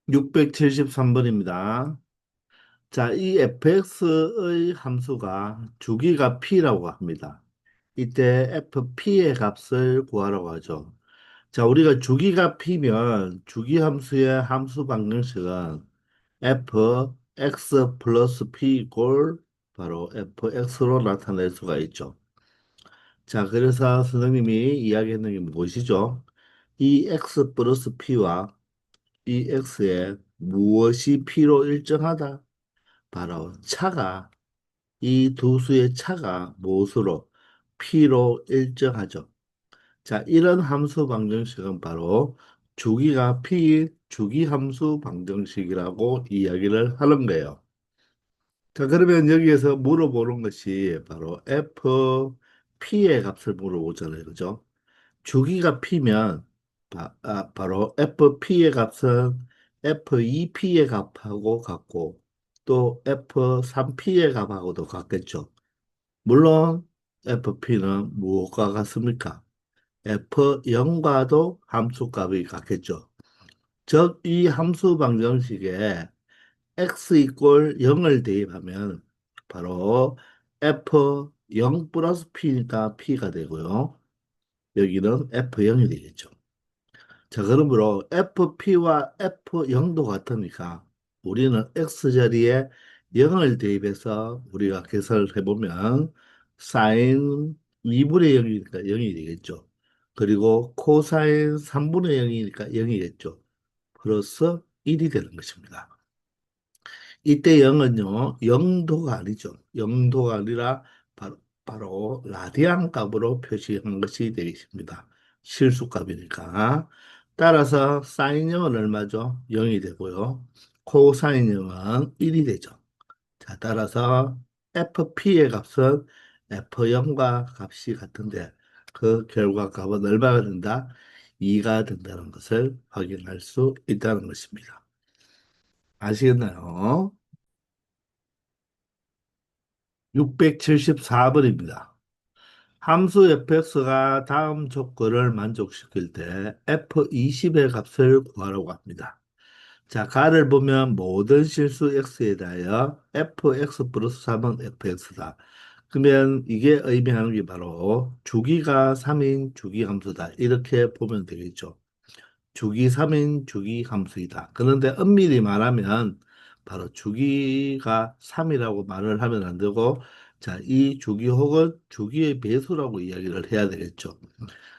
673번입니다. 자, 이 fx의 함수가 주기가 p라고 합니다. 이때 fp의 값을 구하라고 하죠. 자, 우리가 주기가 p면 주기함수의 함수 방정식은 fx 플러스 p 이꼴 바로 fx로 나타낼 수가 있죠. 자, 그래서 선생님이 이야기했는 게 무엇이죠? 이 x 플러스 p와 이 x에 무엇이 p로 일정하다? 바로 차가 이 두 수의 차가 무엇으로 p로 일정하죠. 자, 이런 함수 방정식은 바로 주기가 p인 주기함수 방정식이라고 이야기를 하는 거예요. 자, 그러면 여기에서 물어보는 것이 바로 fp의 값을 물어보잖아요. 그죠? 주기가 p면 바로 fp의 값은 f2p의 값하고 같고 또 f3p의 값하고도 같겠죠. 물론 fp는 무엇과 같습니까? f0과도 함수값이 같겠죠. 즉, 이 함수 방정식에 x 이꼴 0을 대입하면 바로 f0 플러스 p니까 p가 되고요. 여기는 f0이 되겠죠. 자, 그러므로 FP와 F0도 같으니까 우리는 X자리에 0을 대입해서 우리가 계산을 해보면 사인 2분의 0이니까 0이 되겠죠. 그리고 코사인 3분의 0이니까 0이겠죠. 플러스 1이 되는 것입니다. 이때 0은요, 0도가 아니죠. 0도가 아니라 바로 라디안 값으로 표시한 것이 되겠습니다. 실수값이니까. 따라서 사인 0은 얼마죠? 0이 되고요. 코사인 0은 1이 되죠. 자, 따라서 FP의 값은 F0과 값이 같은데 그 결과 값은 얼마가 된다? 2가 된다는 것을 확인할 수 있다는 것입니다. 아시겠나요? 674번입니다. 함수 fx가 다음 조건을 만족시킬 때 f20의 값을 구하라고 합니다. 자, 가를 보면 모든 실수 x에 대하여 fx 플러스 3은 fx다. 그러면 이게 의미하는 게 바로 주기가 3인 주기함수다. 이렇게 보면 되겠죠. 주기 3인 주기 함수이다. 그런데 엄밀히 말하면 바로 주기가 3이라고 말을 하면 안 되고 자, 이 주기 혹은 주기의 배수라고 이야기를 해야 되겠죠.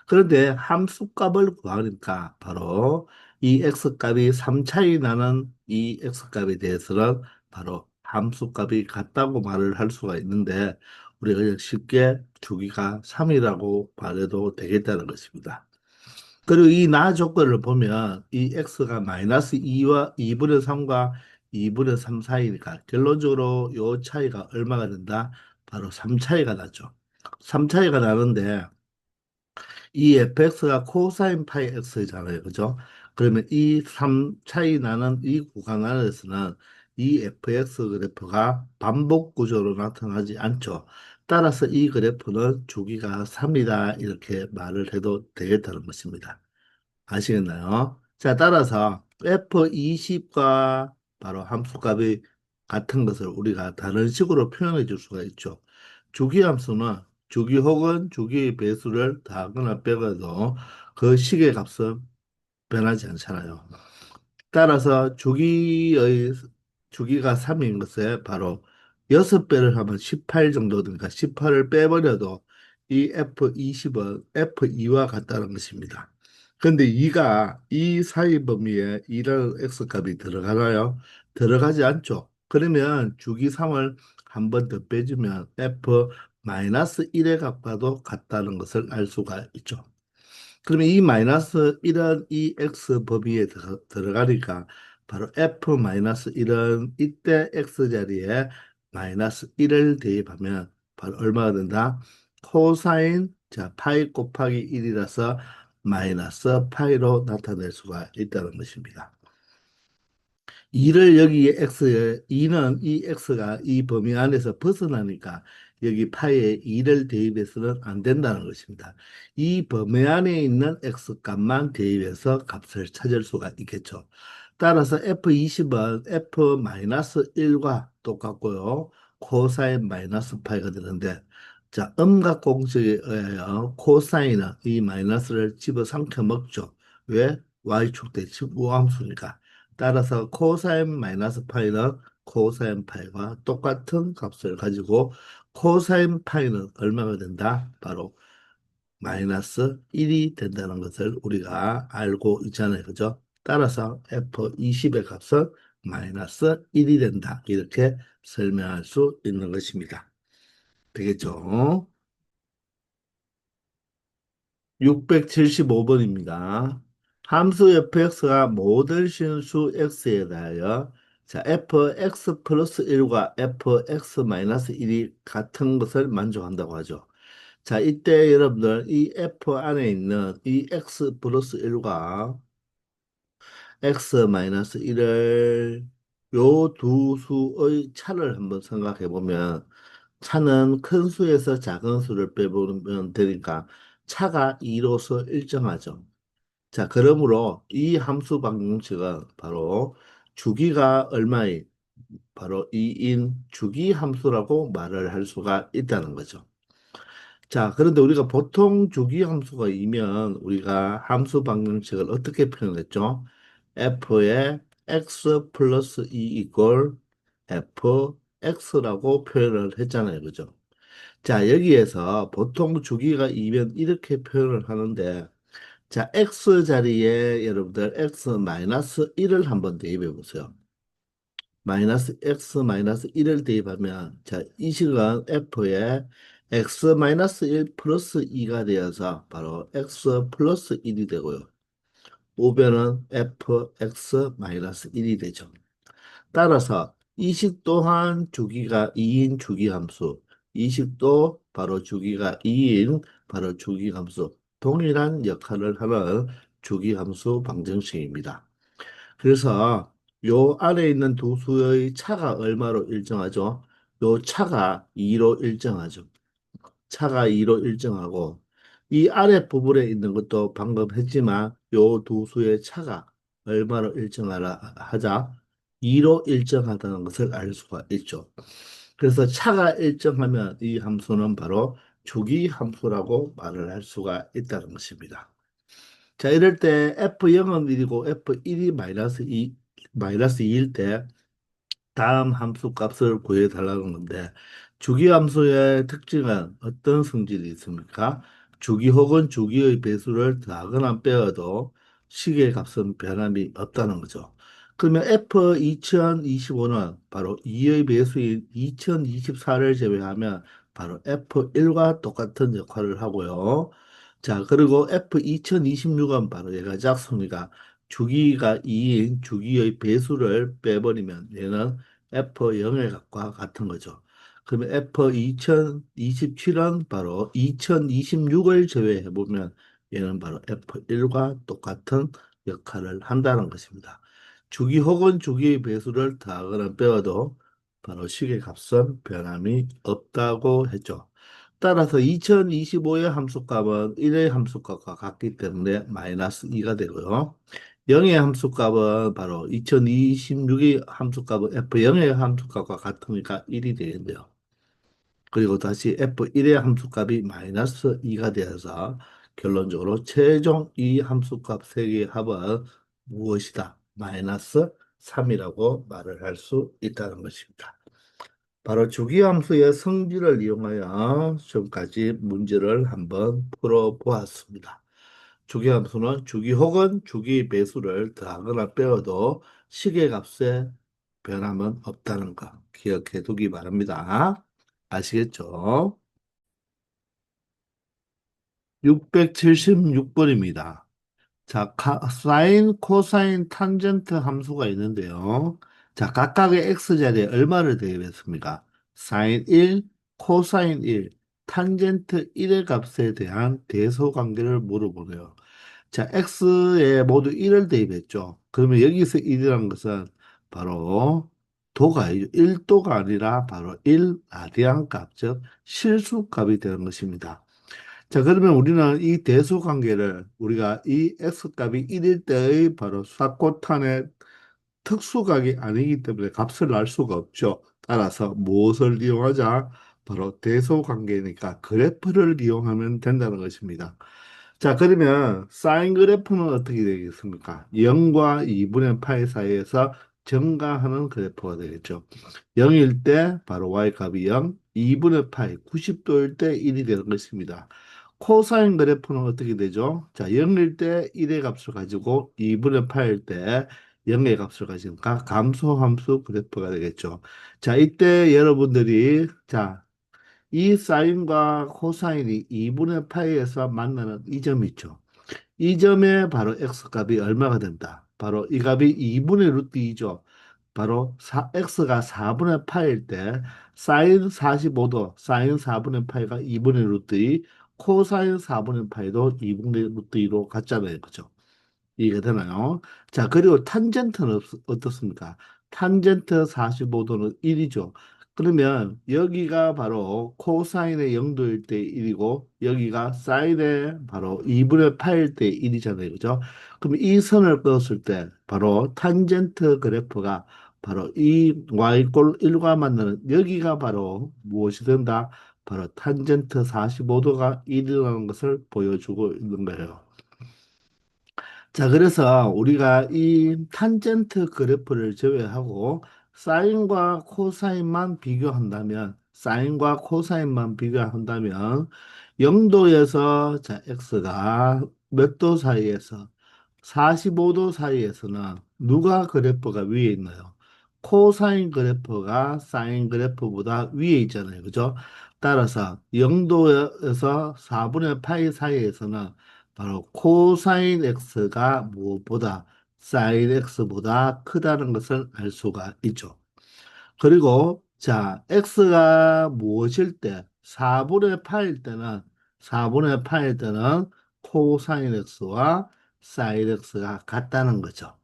그런데 함수값을 구하니까 바로 이 x값이 3 차이 나는 이 x값에 대해서는 바로 함수값이 같다고 말을 할 수가 있는데 우리가 그냥 쉽게 주기가 3이라고 말해도 되겠다는 것입니다. 그리고 이 나 조건을 보면 이 x가 마이너스 2와 2분의 3과 2분의 3 사이니까 결론적으로 요 차이가 얼마가 된다? 바로 3 차이가 나죠. 3 차이가 나는데 이 fx가 코사인 파이 x잖아요. 그죠? 그러면 이 3 차이 나는 이 구간 안에서는 이 fx 그래프가 반복 구조로 나타나지 않죠. 따라서 이 그래프는 주기가 3이다 이렇게 말을 해도 되겠다는 것입니다. 아시겠나요? 자, 따라서 F20과 바로 함수값이 같은 것을 우리가 다른 식으로 표현해 줄 수가 있죠. 주기함수는 주기 혹은 주기의 배수를 더하거나 빼고도 그 식의 값은 변하지 않잖아요. 따라서 주기가 3인 것에 바로 6배를 하면 18 정도 되니까 18을 빼버려도 이 F20은 F2와 같다는 것입니다. 근데 2가 이 사이 범위에 2라는 X값이 들어가나요? 들어가지 않죠. 그러면 주기 3을 한 번 더 빼주면 F-1의 값과도 같다는 것을 알 수가 있죠. 그러면 이 마이너스 1은 이 x 범위에 들어가니까 바로 f 마이너스 1은 이때 x 자리에 마이너스 1을 대입하면 바로 얼마가 된다? 코사인 자 파이 곱하기 1이라서 마이너스 파이로 나타낼 수가 있다는 것입니다. 2를 여기에 x에 2는 이 x가 이 범위 안에서 벗어나니까 여기 파이에 2를 대입해서는 안 된다는 것입니다. 이 범위 안에 있는 x 값만 대입해서 값을 찾을 수가 있겠죠. 따라서 F20은 F-1과 똑같고요. 코사인 마이너스 파이가 되는데, 자, 음각 공식에 의하여 코사인은 이 마이너스를 집어삼켜 먹죠. 왜? Y축 대칭 우함수니까. 따라서 코사인 마이너스 파이는 코사인 파이와 똑같은 값을 가지고 코사인 파이는 얼마가 된다? 바로 마이너스 1이 된다는 것을 우리가 알고 있잖아요. 그죠? 따라서 F20의 값은 마이너스 1이 된다. 이렇게 설명할 수 있는 것입니다. 되겠죠? 675번입니다. 함수 fx가 모든 신수 x에 대하여 자, fx 플러스 1과 fx 마이너스 1이 같은 것을 만족한다고 하죠. 자, 이때 여러분들 이 f 안에 있는 이 x 플러스 1과 x 마이너스 1을 요 두 수의 차를 한번 생각해 보면 차는 큰 수에서 작은 수를 빼보면 되니까 차가 2로서 일정하죠. 자, 그러므로 이 함수 방정식은 바로 주기가 얼마인 바로 2인 주기 함수라고 말을 할 수가 있다는 거죠. 자, 그런데 우리가 보통 주기 함수가 이면 우리가 함수 방정식을 어떻게 표현했죠? f의 x 플러스 2 이꼴 fx라고 표현을 했잖아요. 그죠? 자, 여기에서 보통 주기가 이면 이렇게 표현을 하는데, 자, x 자리에 여러분들 x 마이너스 1을 한번 대입해 보세요. 마이너스 x 마이너스 1을 대입하면 자, 이 식은 f에 x 마이너스 1 플러스 2가 되어서 바로 x 플러스 1이 되고요. 우변은 fx 마이너스 1이 되죠. 따라서 이 식 또한 주기가 2인 주기함수, 이 식도 바로 주기가 2인 바로 주기함수, 동일한 역할을 하는 주기함수 방정식입니다. 그래서 요 안에 있는 두 수의 차가 얼마로 일정하죠? 요 차가 2로 일정하죠. 차가 2로 일정하고 이 아래 부분에 있는 것도 방금 했지만 요 두 수의 차가 얼마로 일정하라 하자 2로 일정하다는 것을 알 수가 있죠. 그래서 차가 일정하면 이 함수는 바로 주기 함수라고 말을 할 수가 있다는 것입니다. 자, 이럴 때 F0은 1이고 F1이 마이너스 2일 때 다음 함수 값을 구해달라는 건데 주기함수의 특징은 어떤 성질이 있습니까? 주기 혹은 주기의 배수를 더하거나 빼어도 식의 값은 변함이 없다는 거죠. 그러면 F 2025는 바로 2의 배수인 2024를 제외하면 바로 F1과 똑같은 역할을 하고요. 자, 그리고 F 2026은 바로 얘가 짝수니까 주기가 2인 주기의 배수를 빼버리면 얘는 F0의 값과 같은 거죠. 그러면 F2027은 바로 2026을 제외해보면 얘는 바로 F1과 똑같은 역할을 한다는 것입니다. 주기 혹은 주기의 배수를 더하거나 빼어도 바로 식의 값은 변함이 없다고 했죠. 따라서 2025의 함수값은 1의 함수값과 같기 때문에 마이너스 2가 되고요. 0의 함수값은 바로 2026의 함수값은 F0의 함수값과 같으니까 1이 되겠네요. 그리고 다시 F1의 함수값이 마이너스 2가 되어서 결론적으로 최종 이 함수값 세 개의 합은 무엇이다? 마이너스 3이라고 말을 할 수 있다는 것입니다. 바로 주기함수의 성질을 이용하여 지금까지 문제를 한번 풀어보았습니다. 주기함수는 주기 혹은 주기 배수를 더하거나 빼어도 식의 값에 변함은 없다는 거 기억해 두기 바랍니다. 아시겠죠? 676번입니다. 자, 사인, 코사인, 탄젠트 함수가 있는데요. 자, 각각의 x자리에 얼마를 대입했습니까? 사인 1, 코사인 1, 탄젠트 1의 값에 대한 대소관계를 물어보네요. 자, x에 모두 1을 대입했죠. 그러면 여기서 1이라는 것은 바로 도가 1도가 아니라 바로 1 라디안 값, 즉 실수값이 되는 것입니다. 자, 그러면 우리는 이 대수 관계를 우리가 이 x 값이 1일 때의 바로 사코탄의 특수각이 아니기 때문에 값을 알 수가 없죠. 따라서 무엇을 이용하자? 바로 대소관계니까 그래프를 이용하면 된다는 것입니다. 자, 그러면 사인 그래프는 어떻게 되겠습니까? 0과 2분의 파이 사이에서 증가하는 그래프가 되겠죠. 0일 때 바로 y값이 0, 2분의 파이 90도일 때 1이 되는 것입니다. 코사인 그래프는 어떻게 되죠? 자, 0일 때 1의 값을 가지고 2분의 파일 때 0의 값을 가지니까 감소함수 그래프가 되겠죠. 자, 이때 여러분들이 자, 이 사인과 코사인이 2분의 파이에서 만나는 이 점이 있죠. 이 점에 바로 x값이 얼마가 된다. 바로 이 값이 2분의 루트 2죠. 바로 x가 4분의 파일 때 사인 45도, 사인 4분의 파이가 2분의 루트 2, 코사인 4분의 파이도 2분의 루트 2로 같잖아요. 그죠? 이해가 되나요? 자, 그리고 탄젠트는 어떻습니까? 탄젠트 45도는 1이죠. 그러면 여기가 바로 코사인의 0도일 때 1이고 여기가 사인의 바로 2분의 8일 때 1이잖아요. 그죠? 그럼 이 선을 그었을 때 바로 탄젠트 그래프가 바로 이 y꼴 1과 만나는 여기가 바로 무엇이 된다? 바로 탄젠트 45도가 1이라는 것을 보여주고 있는 거예요. 자, 그래서 우리가 이 탄젠트 그래프를 제외하고 사인과 코사인만 비교한다면, 사인과 코사인만 비교한다면, 0도에서 자, x가 몇 도 사이에서 45도 사이에서는 누가 그래프가 위에 있나요? 코사인 그래프가 사인 그래프보다 위에 있잖아요. 그죠? 따라서 0도에서 4분의 파이 사이에서는 바로 코사인 x가 무엇보다 사인 x보다 크다는 것을 알 수가 있죠. 그리고 자, x가 무엇일 때 4분의 8일 때는 4분의 8일 때는 코사인 x와 사인 x가 같다는 거죠.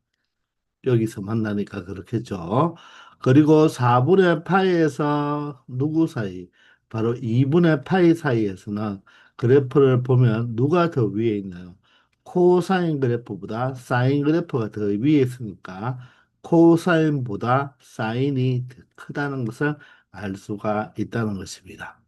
여기서 만나니까 그렇겠죠. 그리고 4분의 파이에서 누구 사이? 바로 2분의 파이 사이에서는 그래프를 보면 누가 더 위에 있나요? 코사인 그래프보다 사인 그래프가 더 위에 있으니까 코사인보다 사인이 더 크다는 것을 알 수가 있다는 것입니다.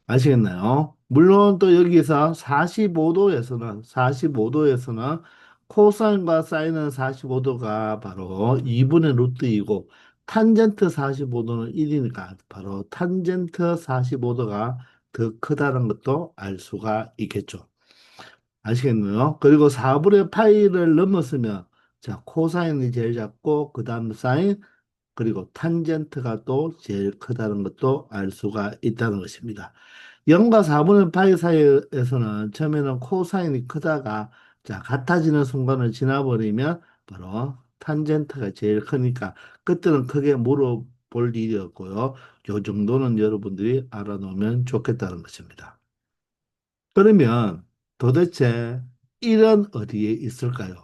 아시겠나요? 물론 또 여기서 45도에서는 코사인과 사인은 45도가 바로 2분의 루트이고 탄젠트 45도는 1이니까 바로 탄젠트 45도가 더 크다는 것도 알 수가 있겠죠. 아시겠나요? 그리고 4분의 파이를 넘었으면 자, 코사인이 제일 작고 그다음 사인 그리고 탄젠트가 또 제일 크다는 것도 알 수가 있다는 것입니다. 0과 4분의 파이 사이에서는 처음에는 코사인이 크다가 자 같아지는 순간을 지나버리면 바로 탄젠트가 제일 크니까 그때는 크게 물어볼 일이 없고요. 요 정도는 여러분들이 알아놓으면 좋겠다는 것입니다. 그러면 도대체 1은 어디에 있을까요?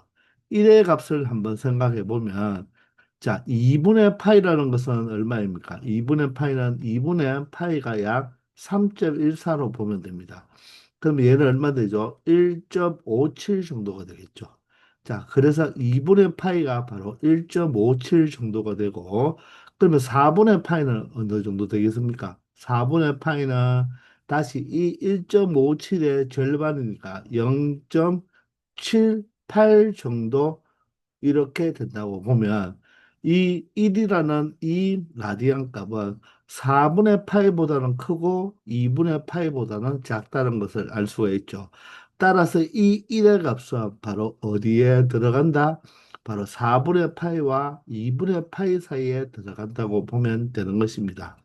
1의 값을 한번 생각해 보면 자, 2분의 파이라는 것은 얼마입니까? 2분의 파이는 2분의 파이가 약 3.14로 보면 됩니다. 그럼 얘는 얼마 되죠? 1.57 정도가 되겠죠. 자, 그래서 2분의 파이가 바로 1.57 정도가 되고, 그러면 4분의 파이는 어느 정도 되겠습니까? 4분의 파이는 다시 이 1.57의 절반이니까 0.78 정도 이렇게 된다고 보면 이 1이라는 이 라디안 값은 4분의 파이보다는 크고 2분의 파이보다는 작다는 것을 알 수가 있죠. 따라서 이 1의 값은 바로 어디에 들어간다? 바로 4분의 파이와 2분의 파이 사이에 들어간다고 보면 되는 것입니다.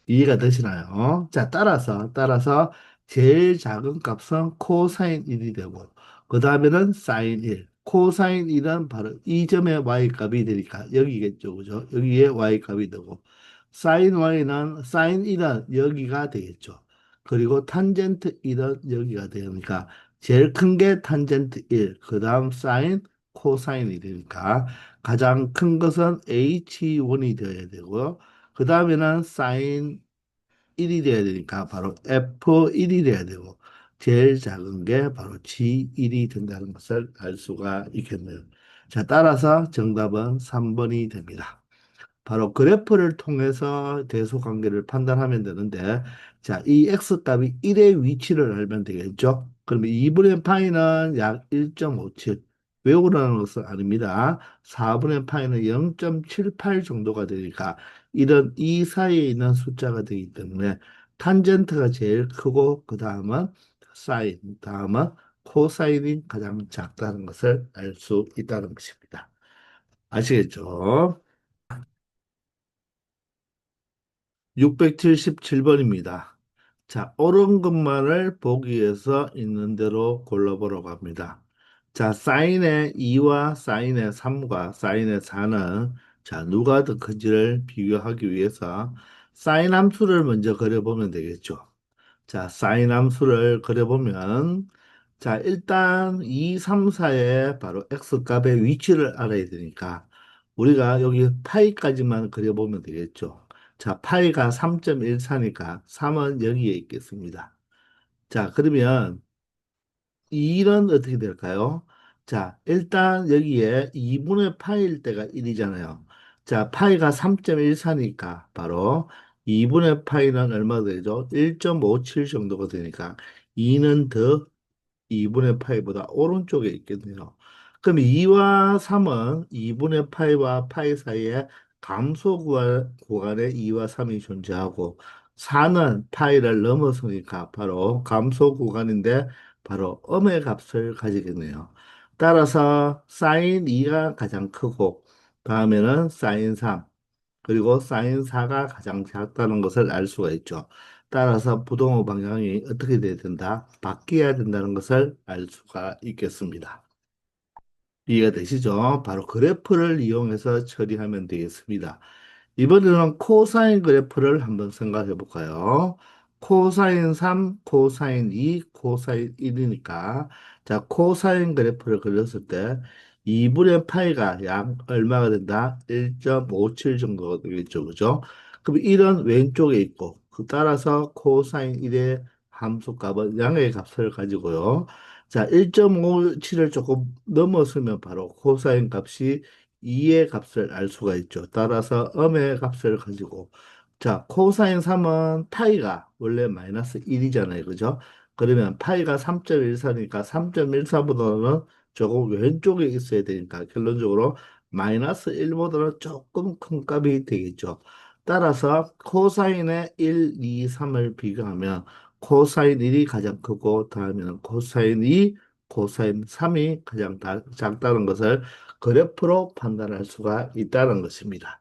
이해가 되시나요? 자, 따라서 제일 작은 값은 코사인 1이 되고, 그 다음에는 사인 1. 코사인 1은 바로 이 점의 y 값이 되니까 여기겠죠. 그죠? 여기에 y 값이 되고, 사인 y는 사인 1은 여기가 되겠죠. 그리고 탄젠트 1은 여기가 되니까 제일 큰 게 탄젠트 1, 그 다음 사인, 코사인이 되니까 가장 큰 것은 H1이 되어야 되고요. 그 다음에는 사인 1이 돼야 되니까 바로 F1이 돼야 되고 제일 작은 게 바로 G1이 된다는 것을 알 수가 있겠네요. 자, 따라서 정답은 3번이 됩니다. 바로 그래프를 통해서 대소관계를 판단하면 되는데, 자, 이 x값이 1의 위치를 알면 되겠죠? 그러면 2분의 파이는 약 1.57. 외우라는 것은 아닙니다. 4분의 파이는 0.78 정도가 되니까 이런 이 사이에 있는 숫자가 되기 때문에 탄젠트가 제일 크고 그 다음은 사인, 다음은 코사인이 가장 작다는 것을 알 수 있다는 것입니다. 아시겠죠? 677번입니다. 자, 옳은 것만을 보기 위해서 있는 대로 골라보라고 합니다. 자, 사인의 2와 사인의 3과 사인의 4는 자, 누가 더 큰지를 비교하기 위해서 사인 함수를 먼저 그려보면 되겠죠. 자, 사인 함수를 그려보면 자, 일단 2, 3, 4의 바로 x값의 위치를 알아야 되니까 우리가 여기 파이까지만 그려보면 되겠죠. 자, 파이가 3.14니까 3은 여기에 있겠습니다. 자, 그러면 2는 어떻게 될까요? 자, 일단 여기에 2분의 파일 때가 1이잖아요. 자, 파이가 3.14니까 바로 2분의 파이는 얼마 되죠? 1.57 정도가 되니까 2는 더 2분의 파이보다 오른쪽에 있겠네요. 그럼 2와 3은 2분의 파이와 파이 사이에 감소 구간에 2와 3이 존재하고 4는 파이를 넘어서니까 바로 감소 구간인데 바로 음의 값을 가지겠네요. 따라서 사인 2가 가장 크고 다음에는 사인 3 그리고 사인 4가 가장 작다는 것을 알 수가 있죠. 따라서 부동호 방향이 어떻게 돼야 된다? 바뀌어야 된다는 것을 알 수가 있겠습니다. 이해가 되시죠? 바로 그래프를 이용해서 처리하면 되겠습니다. 이번에는 코사인 그래프를 한번 생각해 볼까요? 코사인 3, 코사인 2, 코사인 1이니까 자, 코사인 그래프를 그렸을 때 2분의 파이가 약 얼마가 된다? 1.57 정도가 되겠죠. 그죠? 그럼 1은 왼쪽에 있고 그 따라서 코사인 1의 함수값은 양의 값을 가지고요. 자, 1.57을 조금 넘었으면 바로 코사인 값이 2의 값을 알 수가 있죠. 따라서 음의 값을 가지고 자, 코사인 3은 파이가 원래 마이너스 1이잖아요. 그죠? 그러면 파이가 3.14니까 3.14보다는 조금 왼쪽에 있어야 되니까 결론적으로 마이너스 1보다는 조금 큰 값이 되겠죠. 따라서 코사인의 1, 2, 3을 비교하면 코사인 1이 가장 크고 다음에는 코사인 2, 코사인 3이 가장 작다는 것을 그래프로 판단할 수가 있다는 것입니다.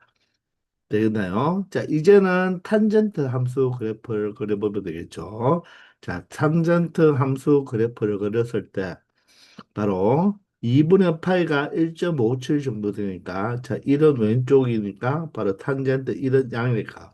되겠나요? 자, 이제는 탄젠트 함수 그래프를 그려보면 되겠죠. 자, 탄젠트 함수 그래프를 그렸을 때 바로 2분의 파이가 1.57 정도 되니까 자 1은 왼쪽이니까 바로 탄젠트 1은 양이니까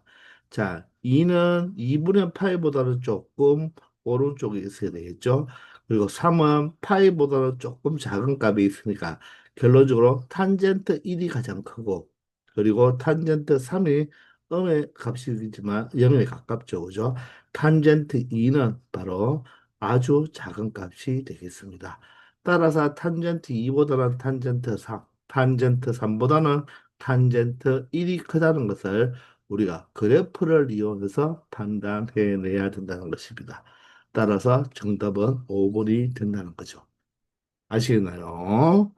자 2는 2분의 파이보다는 조금 오른쪽에 있어야 되겠죠. 그리고 3은 파이보다는 조금 작은 값이 있으니까 결론적으로 탄젠트 1이 가장 크고 그리고 탄젠트 3이 음의 값이지만 0에 가깝죠. 그죠? 탄젠트 2는 바로 아주 작은 값이 되겠습니다. 따라서 탄젠트 2보다는 탄젠트 3, 탄젠트 3보다는 탄젠트 1이 크다는 것을 우리가 그래프를 이용해서 판단해내야 된다는 것입니다. 따라서 정답은 5번이 된다는 거죠. 아시겠나요?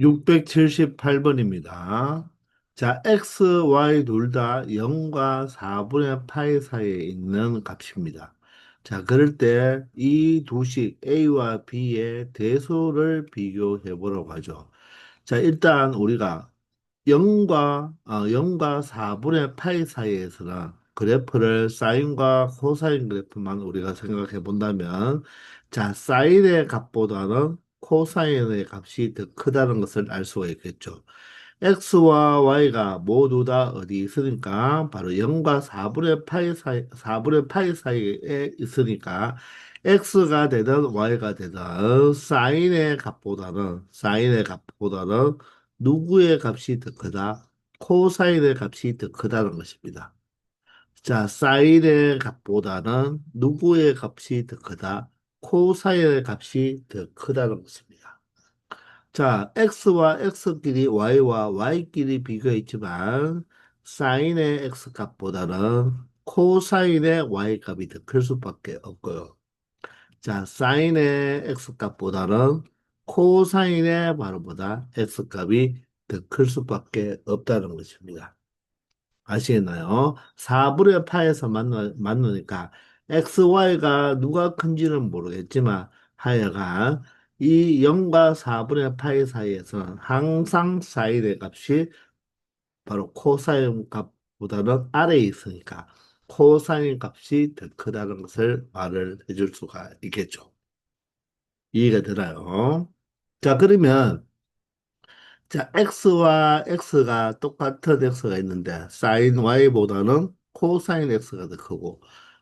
678번입니다. 자, x, y 둘 다 0과 4분의 파이 사이에 있는 값입니다. 자, 그럴 때 이 두식 a와 b의 대소를 비교해 보라고 하죠. 자, 일단 우리가 0과 4분의 파이 사이에서는 그래프를 사인과 코사인 그래프만 우리가 생각해 본다면 자, 사인의 값보다는 코사인의 값이 더 크다는 것을 알 수가 있겠죠. x와 y가 모두 다 어디 있으니까 바로 0과 4분의 파이 사이, 4분의 파이 사이에 있으니까 x가 되든 y가 되든 사인의 값보다는 누구의 값이 더 크다? 코사인의 값이 더 크다는 것입니다. 자, 사인의 값보다는 누구의 값이 더 크다? 코사인의 값이 더 크다는 것입니다. 자, x와 x끼리 y와 y끼리 비교했지만 사인의 x 값보다는 코사인의 y 값이 더 클 수밖에 없고요. 자, 사인의 x 값보다는 코사인의 바로보다 x 값이 더 클 수밖에 없다는 것입니다. 아시겠나요? 4분의 파에서 만나니까 XY가 누가 큰지는 모르겠지만 하여간 이 0과 4분의 파이 사이에서는 항상 사인의 값이 바로 코사인 값보다는 아래에 있으니까 코사인 값이 더 크다는 것을 말을 해줄 수가 있겠죠. 이해가 되나요? 자, 그러면 자, x와 x가 똑같은 x가 있는데 sin y보다는 코사인 x가 더 크고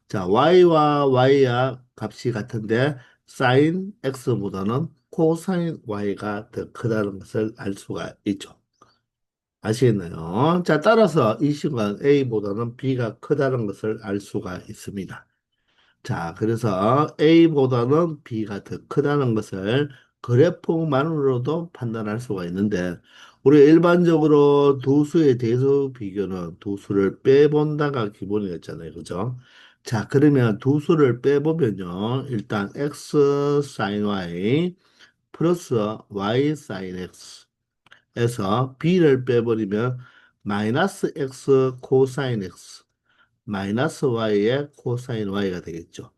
자, y와 y야 값이 같은데 sin x보다는 코사인 y가 더 크다는 것을 알 수가 있죠. 아시겠나요? 자, 따라서 이 시간 a보다는 b가 크다는 것을 알 수가 있습니다. 자, 그래서 A보다는 B가 더 크다는 것을 그래프만으로도 판단할 수가 있는데, 우리 일반적으로 두 수의 대수 비교는 두 수를 빼본다가 기본이었잖아요. 그죠? 자, 그러면 두 수를 빼보면요. 일단 X sin Y 플러스 Y sin X에서 B를 빼버리면 마이너스 X 코사인 X 마이너스 Y의 코사인 Y가 되겠죠.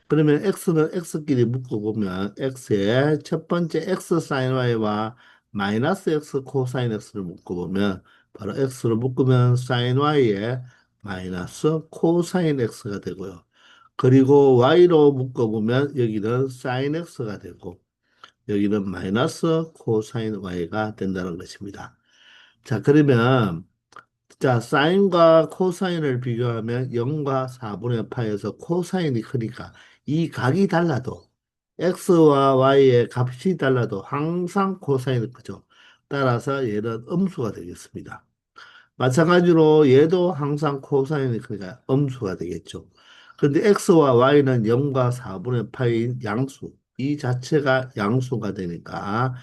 그러면 x는 x끼리 묶어보면 x의 첫 번째 x sin y와 마이너스 x 코사인 x를 묶어보면 바로 x를 묶으면 sin y의 마이너스 코사인 x가 되고요. 그리고 y로 묶어보면 여기는 sin x가 되고 여기는 마이너스 코사인 y가 된다는 것입니다. 자, 그러면 자, 사인과 코사인을 비교하면 0과 4분의 파에서 코사인이 크니까 이 각이 달라도 x와 y의 값이 달라도 항상 코사인이 크죠. 따라서 얘는 음수가 되겠습니다. 마찬가지로 얘도 항상 코사인이 크니까 음수가 되겠죠. 근데 x와 y는 0과 4분의 파인 양수, 이 자체가 양수가 되니까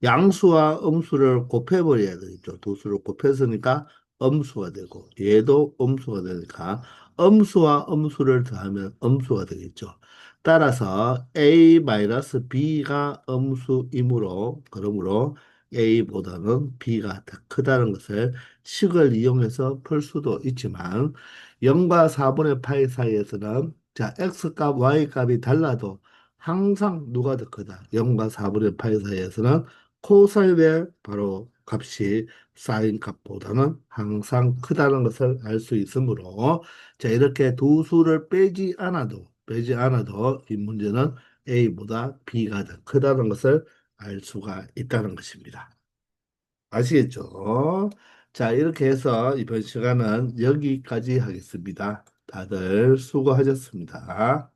양수와 음수를 곱해버려야 되겠죠. 두 수를 곱했으니까 음수가 되고 얘도 음수가 되니까 음수와 음수를 더하면 음수가 되겠죠. 따라서 a-b가 음수이므로 그러므로 a보다는 b가 더 크다는 것을 식을 이용해서 풀 수도 있지만 0과 4분의 파이 사이에서는 자 x값 y값이 달라도 항상 누가 더 크다 0과 4분의 파이 사이에서는 코사인의 바로 값이 사인 값보다는 항상 크다는 것을 알 수 있으므로 자 이렇게 두 수를 빼지 않아도 이 문제는 a보다 b가 더 크다는 것을 알 수가 있다는 것입니다. 아시겠죠? 자, 이렇게 해서 이번 시간은 여기까지 하겠습니다. 다들 수고하셨습니다.